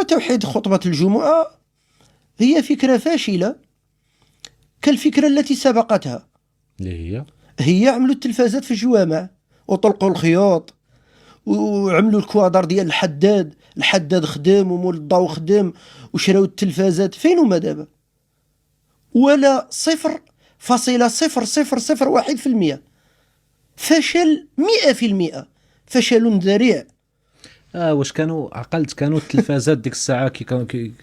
وتوحيد خطبة الجمعة هي فكرة فاشلة كالفكرة التي سبقتها، اللي هي عملوا التلفازات في الجوامع وطلقوا الخيوط وعملوا الكوادر ديال الحداد خدام ومول الضوء خدام وشراو التلفازات. فين هما دابا؟ ولا 0.0001%. فشل 100%، فشل ذريع. واش كانوا عقلت كانوا التلفازات ديك الساعه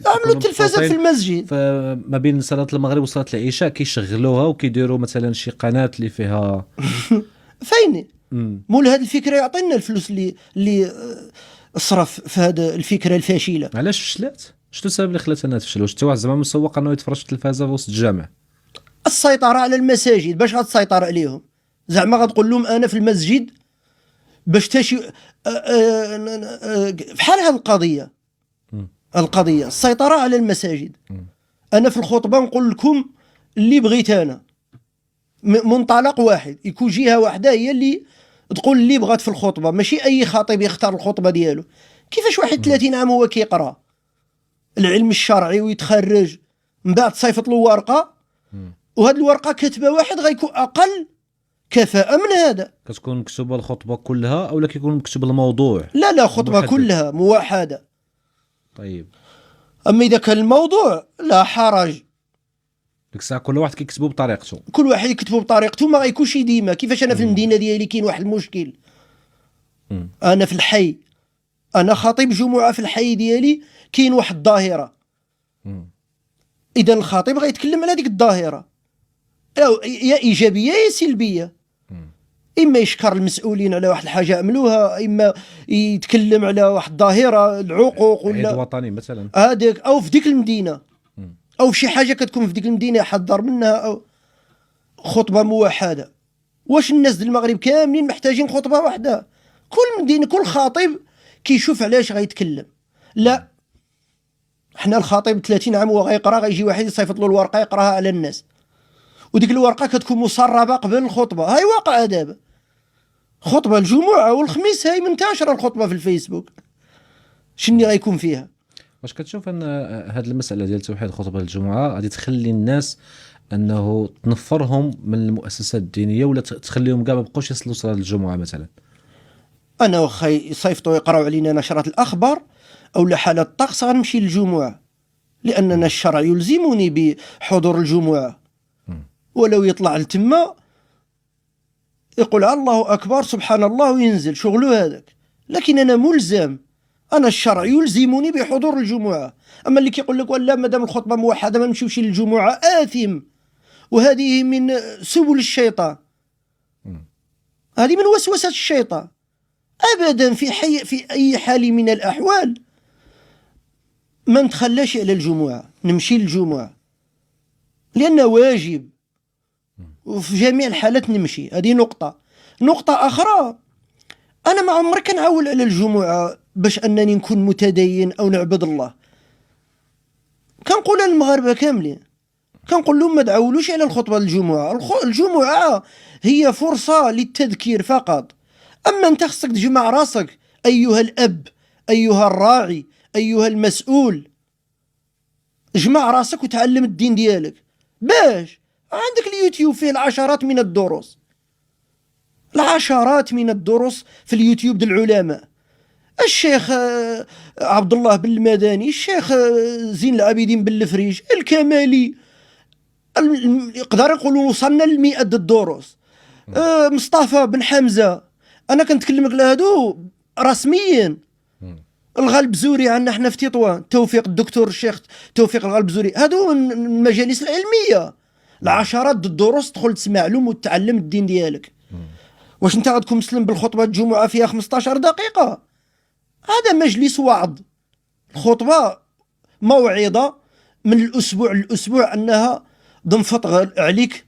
عملوا التلفازات في المسجد فما بين صلاه المغرب وصلاه العشاء كيشغلوها وكيديروا مثلا شي قناه اللي فيها فين مول هذه الفكره يعطينا الفلوس اللي صرف في هذه الفكره الفاشله. علاش فشلات؟ شنو السبب اللي خلات انها تفشل؟ واش حتى واحد زعما مسوق انه يتفرج في التلفازه في وسط الجامع؟ السيطره على المساجد. باش غتسيطر عليهم؟ زعما غتقول لهم انا في المسجد باش تاشي بحال هذه القضيه السيطره على المساجد. انا في الخطبه نقول لكم اللي بغيت انا، منطلق واحد، يكون جهه واحده هي اللي تقول اللي بغات في الخطبه، ماشي اي خطيب يختار الخطبه ديالو. كيفاش واحد 30 عام هو كيقرا العلم الشرعي ويتخرج من بعد تصيفط له ورقه وهاد الورقه كاتبه واحد غيكون اقل كفاءه من هذا؟ كتكون مكتوبه الخطبه كلها اولا كيكون مكتوب الموضوع؟ لا خطبه كلها موحده. طيب اما اذا كان الموضوع لا حرج، ديك الساعه كل واحد كيكتبو بطريقته، كل واحد يكتبو بطريقته، ما غيكونش ديما. كيفاش انا في المدينه ديالي كاين واحد المشكل، انا في الحي، انا خطيب جمعه في الحي ديالي كاين واحد الظاهره، اذا الخطيب غيتكلم على ديك الظاهره يا ايجابيه يا سلبيه. اما يشكر المسؤولين على واحد الحاجه عملوها، اما يتكلم على واحد الظاهره العقوق ولا عيد وطني مثلا هذاك، او في ديك المدينه او في شي حاجه كتكون في ديك المدينه يحذر منها، او خطبه موحده. واش الناس ديال المغرب كاملين محتاجين خطبه واحده؟ كل مدينه كل خطيب كيشوف علاش غيتكلم. لا، حنا الخطيب 30 عام هو غيقرا، غيجي واحد يصيفط له الورقه يقراها على الناس، وديك الورقه كتكون مسربه قبل الخطبه. هاي واقع دابا، خطبه الجمعه والخميس هاي منتشره الخطبه في الفيسبوك، شنو غيكون فيها؟ واش كتشوف ان هذه المساله ديال توحيد خطبه الجمعه غادي تخلي الناس انه تنفرهم من المؤسسات الدينيه، ولا تخليهم كاع ما بقوش يصلوا صلاه الجمعه مثلا؟ انا واخا يصيفطوا يقراو علينا نشرات الاخبار او حالة الطقس غنمشي للجمعه، لاننا الشرع يلزمني بحضور الجمعه. ولو يطلع لتما يقول الله اكبر سبحان الله وينزل شغله هذاك، لكن انا ملزم، انا الشرع يلزمني بحضور الجمعه. اما اللي كيقول لك ولا مادام الخطبه موحده ما نمشيوش للجمعه آثم، وهذه من سبل الشيطان، هذه من وسوسه الشيطان. ابدا في اي حال من الاحوال ما نتخلاش على الجمعه، نمشي للجمعه لانه واجب، وفي جميع الحالات نمشي. هذه نقطه اخرى، انا ما عمري كنعول على الجمعه باش انني نكون متدين او نعبد الله. كنقولها للمغاربه كاملين، كنقول لهم ما تعولوش على الخطبه الجمعه. الجمعه هي فرصه للتذكير فقط. اما انت خصك تجمع راسك ايها الاب، ايها الراعي، ايها المسؤول، جمع راسك وتعلم الدين ديالك. باش عندك اليوتيوب فيه العشرات من الدروس في اليوتيوب ديال العلماء، الشيخ عبد الله بن المداني، الشيخ زين العابدين بن الفريج، الكمالي، يقدر يقولوا وصلنا ل100 الدروس، مصطفى بن حمزه. انا كنتكلم على هادو رسميا. الغلبزوري عندنا حنا في تطوان، الدكتور الشيخ توفيق الغلبزوري، هادو من المجالس العلميه، العشرات الدروس تدخل تسمع لهم وتتعلم الدين ديالك. واش انت غتكون مسلم بالخطبه الجمعه فيها 15 دقيقه؟ هذا مجلس وعظ. الخطبه موعظه من الاسبوع للاسبوع، انها ضنفط عليك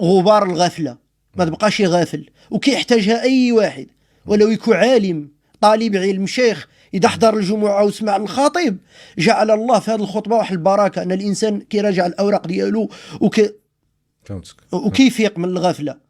غبار الغفله، ما تبقاش غافل، وكيحتاجها اي واحد ولو يكون عالم طالب علم شيخ. اذا حضر الجمعه وسمع الخطيب جعل الله في هذه الخطبه واحد البركه، ان الانسان كيراجع الاوراق ديالو وكيفيق من الغفله.